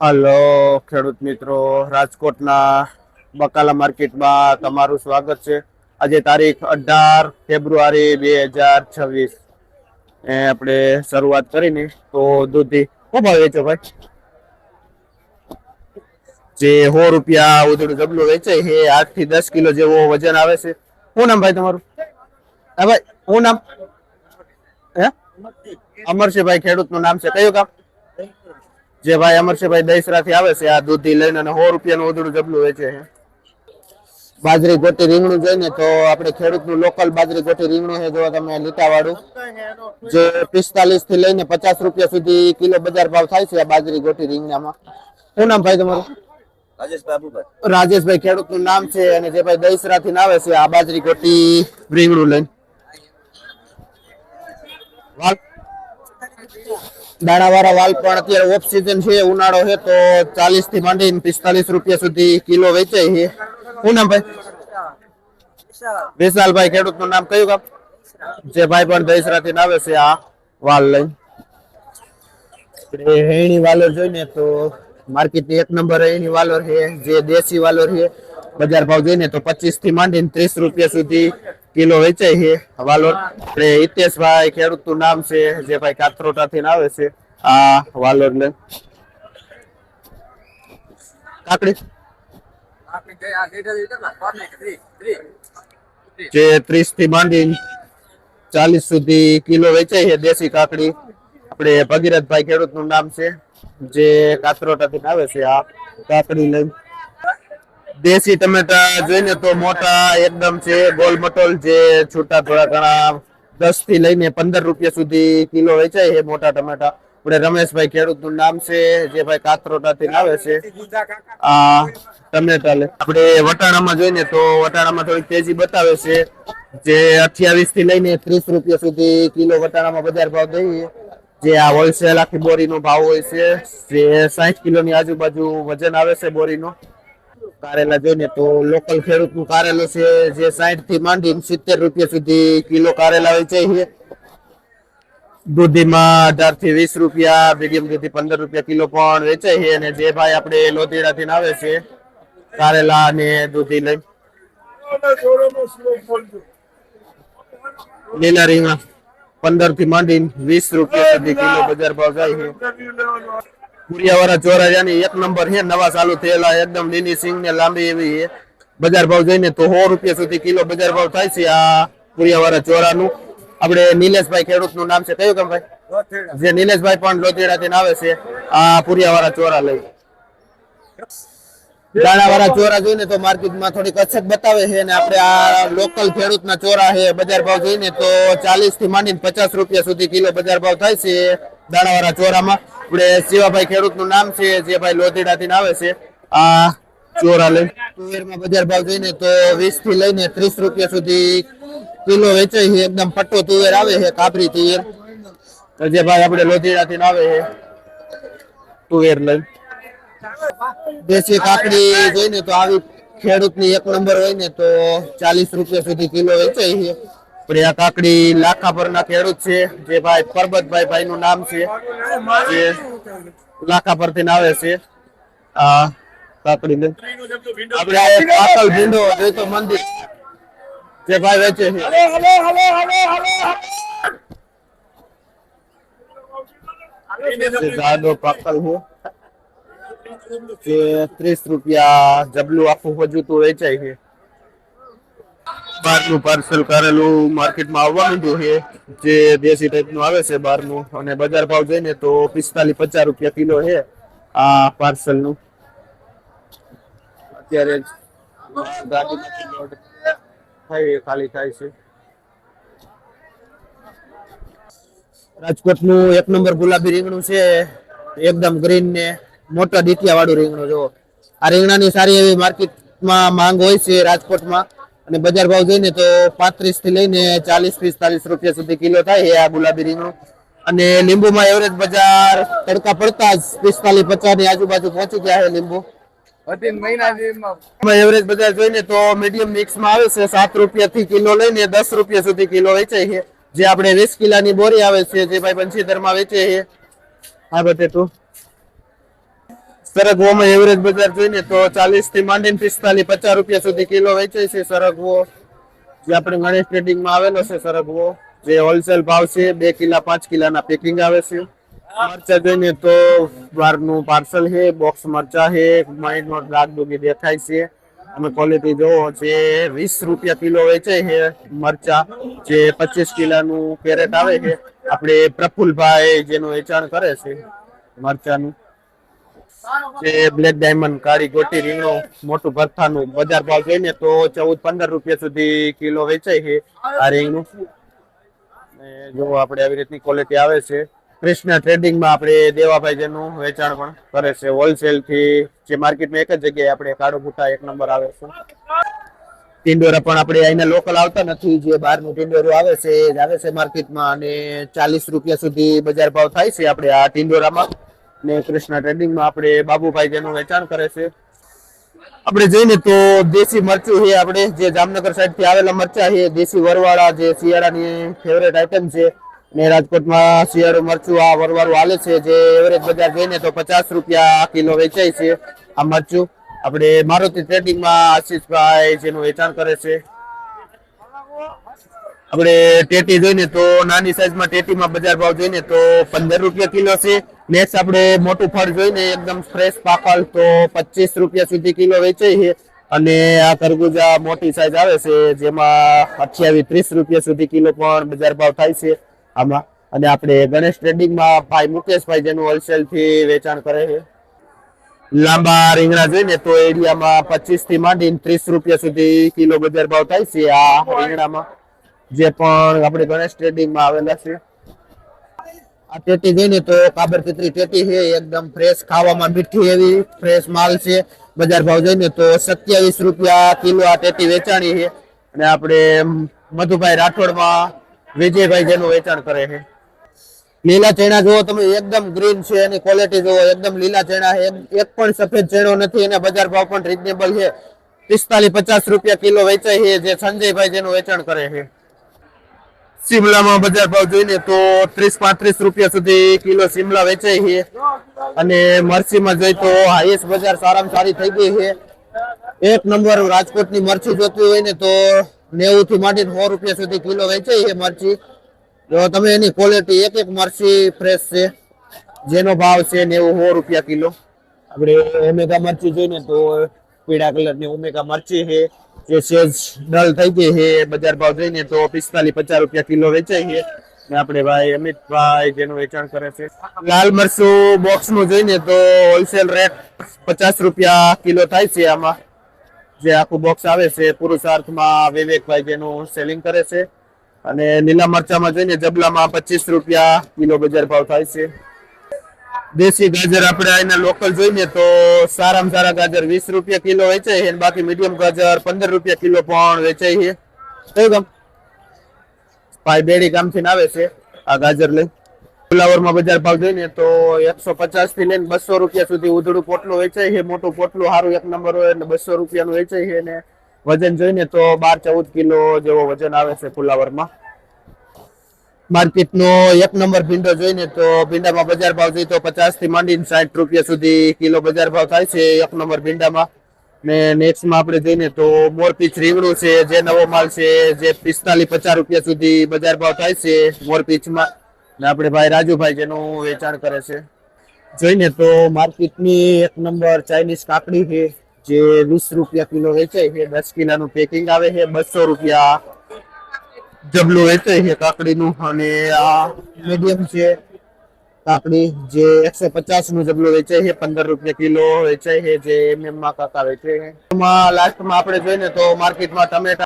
Hello ખેડૂત મિત્રો, રાજકોટના બકાલા માર્કેટમાં તમારું સ્વાગત છે. આજે તારીખ 18 ફેબ્રુઆરી 2026 આપણે શરૂઆત કરીને તો દૂધી શું ભાવ વેચો ભાઈ? જે 100 રૂપિયા ઉધડું જબલું વેચાય છે, 8 થી 10 કિલો જેવો વજન આવે છે. શું નામ ભાઈ તમારું? હા ભાઈ, શું નામ? હે અમરસિંહભાઈ, ખેડૂત નું નામ છે. કયું ગામ? જે ભાઈ અમરસિંહભાઈ દહીસરા થી આવે છે આ દૂધી લઈને અને 100 રૂપિયાનું ઉધડું જબલું વેચે છે. બાજરી ગોટી રીંગણું જોઈને તો આપણે ખેડૂતનું લોકલ બાજરી ગોટી રીંગણું છે. જો તમે લીટા વાળું જે 45 થી લઈને 50 રૂપિયા સુધી કિલો બજાર ભાવ થાય છે આ બાજરી ગોટી રીંગણામાં. શું નામ ભાઈ તમારું? રાજેશભાઈ, ખેડૂત નું નામ છે. અને જે ભાઈ દહીસરા થી આવે છે આ બાજરી ગોટી રીંગણું લઈને દાણાવાળા વાલ પણ અત્યારે ઓફ સીઝન છે, ઉનાળો છે તો 40 થી માંડીને 45 રૂપિયા સુધી કિલો વેચાય છે. શું નામ ભાઈ? વિશાલભાઈ, ખેડૂત નું નામ કયું ગામ? જે ભાઈ પણ દહીસરા થી આવે છે આ વાલ લઈને. હેણી વાલોર જોઈને તો માર્કેટ એક નંબર હેણી વાલોર છે, જે દેશી વાલોર છે. બજાર ભાવ જોઈને તો 25 થી માંડીને 30 રૂપિયા સુધી કિલો વેચાય છે વાલોર. એટલે હિતેશભાઈ, ખેડૂત નું નામ છે, જે ભાઈ કાથરોટા થી આવે છે આ વાલોર લઈને. કાકડી જે 30 થી માંડીને 40 સુધી કિલો વેચાય છે દેશી કાકડી. આપણે ભગીરથભાઈ, ખેડૂત નું નામ છે, જે કાથરોટા થી આવે છે આ કાકડી લઈને. દેશી ટમેટા જોઈને તો મોટા એકદમ છે, ગોલ મટોલ, જે છૂટા થોડા ઘણા 10 થી લઈને 15 રૂપિયા સુધી કિલો વેચાય છે મોટા ટમેટા. આપણે રમેશભાઈ, ખેડૂત નું નામ છે, જે ભાઈ કાથરોટા થી આવે છે આ ટમેટા લે. આપણે વટાણામાં જોઈને તો વટાણામાં થોડીક તેજી બતાવે છે, જે 28 થી લઈને 30 રૂપિયા સુધી કિલો વટાણામાં બજાર ભાવ દઈએ. જે આ હોલસેલ આખી બોરીનો ભાવ હોય છે, જે 60 કિલોની આજુબાજુ વજન આવે છે બોરીનો. કારેલા જોઈને તો લોકલ ખેડૂત નું કારેલું છે, જે 60 થી માંડીને 70 રૂપિયા સુધી કિલો કારેલા વેચાય છે. દૂધીમાં 18 થી 20 રૂપિયા, મીડિયમ દૂધી 15 રૂપિયા કિલો પણ વેચાય છે. અને જે ભાઈ આપણે લોધીડા થી આવે છે કારેલા અને દૂધી લઈ. લીલા રીંગણા 15 થી માંડીને 20 રૂપિયા સુધી કિલો બજાર ભાવ જાય છે. પુરિયાવાળા ચોરાજાની એક નંબર છે, નવા ચાલુ થયેલા, એકદમ લીલી સિંગ ને લાંબી એવી છે. બજાર ભાવ જોઈને તો 100 રૂપિયા સુધી કિલો બજાર ભાવ થાય છે આ પુરિયાવાળા ચોરાનું. આપણે નિલેશભાઈ, ખેડૂત નું નામ છે. કયું કામ ભાઈ? જે નિલેશભાઈ પણ લોધીડાથી આવે છે આ પુરિયાવાળા ચોરા લઈ. દાણાવાળા ચોરા જોઈને તો માર્કેટમાં થોડીક અછત બતાવે છે. અને આપણે આ લોકલ ખેડૂતના ચોરા છે, બજાર ભાવ જોઈને તો 40 થી માંડીને 50 રૂપિયા સુધી કિલો બજાર ભાવ થાય છે દાણાવાળા ચોરામાં. આપણે શિવાભાઈ, ખેડૂત નું નામ છે, જે ભાઈ લોધીડા થી આવે છે આ ચોરા લઈ. તુવેરમાં બજાર ભાવ જોઈને તો 20 થી લઈને 30 રૂપિયા સુધી કિલો વેચાય છે. એકદમ પટ્ટો તુવેર આવે છે, કાપરી તુવેર. જે ભાઈ આપણે લોધીડા થી આવે છે તુવેર લઈ. દેશી કાકડી જોઈને તો આવી ખેડૂતની એક નંબર હોય ને તો 40 રૂપિયા સુધી કિલો વેચાય છે. પણ આ કાકડી લાખા પરના ખેડૂત છે, જે ભાઈ પરબતભાઈ નું નામ છે, જે લાખા પરથી આવે છે આ કાકડી લઈ. આપણે આ પાકલ ભીંડો જોઈ તો મંદિર જે ભાઈ વેચે છે. જાડો પાકલ છે, જે 30 રૂપિયા જબલું આખું વજુતું વેચાય છે. બહારનું પાર્સલ કરેલું માર્કેટમાં આવવા માંડ્યું છે, જે દેશી ટાઈપ નું આવે છે બહારનું. અને બજાર ભાવ જોઈને તો 45-50 રૂપિયા કિલો છે આ પાર્સલ નું. અત્યારે ગાડીમાંથી લોડ ખાલી થાય છે. રાજકોટ નું એક નંબર ગુલાબી રીંગણું છે, એકદમ ગ્રીન ને મોટા ડીટિયા વાળું રીંગણું. જો આ રીંગણાની સારી એવી માર્કેટમાં માંગ હોય છે રાજકોટમાં. અને બજાર ભાવ જોઈને તો 35 થી લઈને 40-45 રૂપિયા સુધી કિલો થાય છે આ ગુલાબી રીંગણું. અને લીંબુમાં એવરેજ બજાર તડકા પડતા જ 45-50 ની આજુબાજુ પહોંચી ગયા છે લીંબુ. એવરેજ બજાર જોઈને તો મીડિયમ મિક્સમાં આવે છે, 7 રૂપિયા થી કિલો લઈને 10 રૂપિયા સુધી કિલો વેચાય છે. જે આપણે 20 કિલાની બોરી આવે છે, જે ભાઈ 75 માં વેચે છે. હા બટેટું સરગવોમાં એવરેજ બજાર જોઈએ તો 40 થી માંડીને 45-50 રૂપિયા સુધી કિલો વેચાય છે સરગવો, જે આપણે ગણેશ ટ્રેડિંગમાં આવેલો છે સરગવો, જે હોલસેલ ભાવ છે. 2 કિલા 5 કિલાના પેકિંગ આવે છે. મરચા જોઈએ તો બહારનું પાર્સલ છે, બોક્સ મરચા છે, માઇન્ડનો ડાગડુગી દેખાય છે. અમે ક્વોલિટી જોવો જે 20 રૂપિયા કિલો વેચાય છે મરચા, જે 25 કિલાનું કેરેટ આવે છે. આપણે પ્રફુલભાઈ જેનું વેચાણ કરે છે મરચાનું, જે બ્લેક ડાયમંડ કાળી ગોટી રીંગણું મોટું ભરથાનું બજાર ભાવ જોઈને તો 14-15 રૂપિયા સુધી કિલો વેચાય છે આ રીંગણું. જો આપણે આવી રીતની ક્વોલિટી આવે છે. કૃષ્ણ ટ્રેડિંગમાં આપણે દેવાભાઈ જેનું વેચાણ પણ કરે છે હોલસેલ થી, જે માર્કેટમાં એક જ જગ્યાએ આપણે કાળો ભૂટા 1 નંબર આવે છે. ટિંડોરા પણ આપણે અહીંના લોકલ આવતા નથી, જે બહારનું ટિંડોરું આવે છે એ જ આવે છે માર્કેટમાં, અને 40 રૂપિયા સુધી બજાર ભાવ થાય છે આપણે આ ટિંડોરામાં. ને કૃષ્ણ ટ્રેડિંગમાં આપણે બાબુભાઈ જેનું વેચાણ કરે છે. આપણે જોઈને તો દેશી મરચું છે, આપણે જે જામનગર સાઈડ થી આવેલા મરચા છે, દેશી વરવાળા, જે શિયાળાની ફેવરેટ આઈટમ છે. ને રાજકોટમાં શિયાળું મરચું આ વરવાળું હાલે છે, જે એવરેજ બજાર જોઈને તો 50 રૂપિયા કિલો વેચાય છે આ મરચું. આપણે મારુતિ ટ્રેડિંગમાં આશીષભાઈ જેનું વેચાણ કરે છે. આપણે ટેટી જોઈને તો નાની સાઈઝમાં ટેટીમાં બજાર ભાવ જોઈને તો 15 રૂપિયા કિલો છે. નેક્સ્ટ આપણે મોટું ફળ જોઈને એકદમ ફ્રેશ પાકલ તો 25 રૂપિયા સુધી કિલો વેચાય છે. અને આ ખરબૂજા મોટી સાઈઝ આવે છે, જેમાં 28-30 રૂપિયા સુધી કિલો પણ બજાર ભાવ થાય છે આમાં. અને આપણે ગણેશ ટ્રેડિંગમાં ભાઈ મુકેશભાઈ જેનું હોલસેલ થી વેચાણ કરે છે. લાંબા રીંગણા જોઈને તો એરિયામાં 25 થી માંડીને 30 રૂપિયા સુધી કિલો બજાર ભાવ થાય છે આ રીંગણામાં, જે પણ આપણે ગણેશ ટ્રેડિંગમાં આવેલા છે. આ ટેટી જોઈને તો કાબર પિતરી ટેટી છે, એકદમ ફ્રેશ, ખાવામાં મીઠી એવી ફ્રેશ માલ છે. બજાર ભાવ જોઈને તો 27 રૂપિયા કિલો આ ટેટી વેચાણી છે. અને આપણે મધુભાઈ રાઠોડમાં વિજયભાઈ જેનું વેચાણ કરે છે. લીલા ચણા જુઓ તમે, એકદમ ગ્રીન છે, એની ક્વોલિટી જુઓ, એકદમ લીલા ચણા છે, એક પણ સફેદ ચણો નથી. અને બજાર ભાવ પણ રીઝનેબલ છે, 45-50 રૂપિયા કિલો વેચાય છે, જે સંજયભાઈ જેનું વેચાણ કરે છે. શિમલામાં બજાર ભાવ જોઈને તો 30-35 રૂપિયા સુધી કિલો શિમલા વેચાય છે. અને મરચીમાં જોઈ તો હાઈએસ્ટ બજાર સારામાં સારી થઈ ગઈ છે. 1 નંબર રાજકોટની મરચી જોતી હોય ને તો 90 થી માંડીને 100 રૂપિયા સુધી કિલો વેચાય છે મરચી. જો તમે એની ક્વોલિટી, એક મરચી ફ્રેશ છે, જેનો ભાવ છે 90-100 રૂપિયા કિલો. આપણે ઓમેગા મરચી જોઈને તો પીળા કલરની ઓમેગા મરચી છે, જે સેજ ડલ થઈ ગઈ છે. બજાર ભાવ જોઈને તો 45-50 રૂપિયા કિલો વેચાય છે. ને આપણે ભાઈ અમિતભાઈ જેનું વેચાણ કરે છે. લાલ મરચું બોક્સ નું જોઈને તો હોલસેલ રેટ 50 રૂપિયા કિલો થાય છે આમાં, જે આખું બોક્સ આવે છે. પુરુષાર્થમાં વિવેકભાઈ જેનું સેલિંગ કરે છે. અને લીલા મરચામાં જોઈને જબલામાં 25 રૂપિયા કિલો બજાર ભાવ થાય છે. દેશી ગાજર આપણે અહીંના લોકલ જોઈને તો સારામાં સારા ગાજર 20 રૂપિયા કિલો વેચાય છે. બાકી મીડિયમ ગાજર 15 રૂપિયા કિલો પણ વેચાય છે. કયું ગામ? ભાઈ બેડી ગામથી આવે છે આ ગાજર લઈ. ફુલાવરમાં બજાર ભાવ જોઈને તો 150 થી લઈને 200 રૂપિયા સુધી ઉધડું પોટલું વેચાય છે. મોટું પોટલું સારું 1 નંબર હોય એટલે 200 રૂપિયાનું વેચાય છે. અને વજન જોઈને તો 12-14 કિલો જેવો વજન આવે છે ફુલાવરમાં. માર્કેટનો 1 નંબર ભીંડો જોઈને તો ભીંડામાં બજાર ભાવ જોઈએ તો 50 થી માંડીને 60 રૂપિયા સુધી કિલો બજાર ભાવ થાય છે 1 નંબર ભીંડામાં. ને નેક્સ્ટમાં આપણે જોઈને તો મોરપીચ રીંગણું છે, જે નવો માલ છે, જે 45-50 રૂપિયા સુધી બજાર ભાવ થાય છે મોરપીચમાં. ને આપણે ભાઈ રાજુભાઈ જેનું વેચાણ કરે છે. જોઈને તો માર્કેટની 1 નંબર ચાઇનીઝ કાકડી છે, જે 20 રૂપિયા કિલો વેચાય છે. 10 કિલાનું પેકિંગ આવે છે. 200 રૂપિયા જબલું વેચાય છે કાકડીનું. અને આ મીડિયમ છે કાકડી, જે 150 નું જબલું વેચાય છે. 15 રૂપિયા કિલો વેચાય છે, જે MM માં કાકા વેચાય છે. લાસ્ટમાં આપણે જોઈને તો માર્કેટમાં ટમેટા